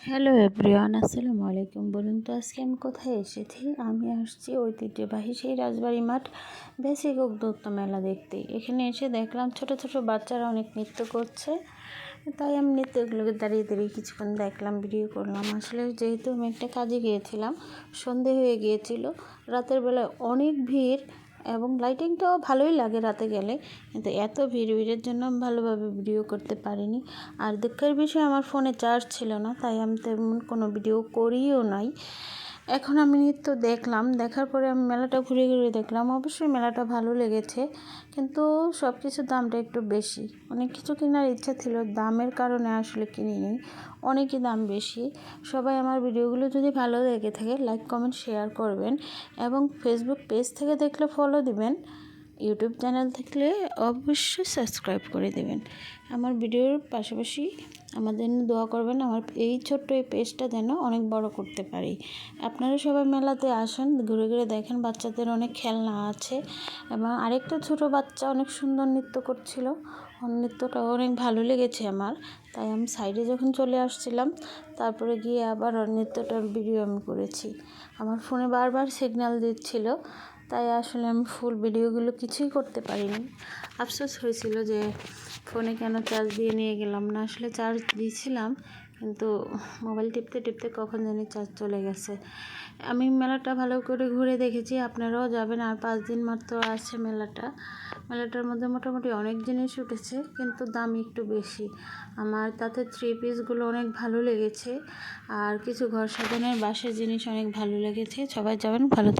Hello everyone, আসসালামু আলাইকুম। বলুন তো আজকে আমি কোথায় এসেছি? আমি আসছি ঐতিহ্যবাহী সেই রাজবাড়ি মাঠ বেসিক উদ্যোক্তা মেলা দেখতে। এখানে এসে দেখলাম ছোট ছোট বাচ্চারা অনেক নৃত্য করছে, তাই আমি নৃত্যগুলোকে দাঁড়িয়ে দাঁড়িয়ে কিছুক্ষণ দেখলাম, ভিডিও করলাম। আসলে যেহেতু আমি একটা কাজে গিয়েছিলাম, সন্ধে হয়ে গিয়েছিল, রাতের বেলায় অনেক ভিড় এবং লাইটিংটাও ভালোই লাগে রাতে গেলে, কিন্তু এত ভিড়ের জন্য আমি ভালোভাবে ভিডিও করতে পারিনি। আর দুঃখের বিষয়, আমার ফোনে চার্জ ছিল না, তাই আমি তেমন কোনো ভিডিও করিও নাই। এখন আমি নৃত্য দেখলাম, দেখার পরে আমি মেলাটা ঘুরে ঘুরে দেখলাম। অবশ্যই মেলাটা ভালো লেগেছে, কিন্তু সব কিছুর দামটা একটু বেশি। অনেক কিছু কেনার ইচ্ছা ছিল, দামের কারণে আসলে কিনিনি। অনেকই দাম বেশি। সবাই আমার ভিডিওগুলো যদি ভালো লেগে থাকে, লাইক কমেন্ট শেয়ার করবেন এবং ফেসবুক পেজ থেকে দেখলে ফলো দিবেন। ইউটিউব চ্যানেল থাকলে অবশ্যই সাবস্ক্রাইব করে দেবেন। আমার ভিডিওর পাশাপাশি আমাদের দোয়া করবেন, আমার এই ছোট্ট এই পেজটা যেন অনেক বড় করতে পারি। আপনারা সবাই মেলাতে আসেন, ঘুরে ঘুরে দেখেন। বাচ্চাদের অনেক খেলনা আছে এবং আরেকটা ছোট বাচ্চা অনেক সুন্দর নৃত্য করছিল। নৃত্যটা অনেক ভালো লেগেছে আমার, তাই আমি সাইডে যখন চলে আসছিলাম, তারপরে গিয়ে আবার নৃত্যটার ভিডিও আমি করেছি। আমার ফোনে বারবার সিগন্যাল দিচ্ছিল, তাই আসলে আমি ফুল ভিডিওগুলো কিছুই করতে পারিনি। আফসোস হয়েছিল যে ফোনে কেন চার্জ দিয়ে নিয়ে গেলাম না। আসলে চার্জ দিয়েছিলাম, কিন্তু মোবাইল টিপতে টিপতে কখন জানি চার্জ চলে গেছে। আমি মেলাটা ভালো করে ঘুরে দেখেছি, আপনারাও যাবেন। আর 5 দিন মাত্র আছে মেলাটার মধ্যে মোটামুটি অনেক জিনিস উঠেছে, কিন্তু দাম একটু বেশি। আমার তাতে 3 পিসগুলো অনেক ভালো লেগেছে, আর কিছু ঘর সাজানোর বাঁশের জিনিস অনেক ভালো লেগেছে। সবাই যাবেন, ভালো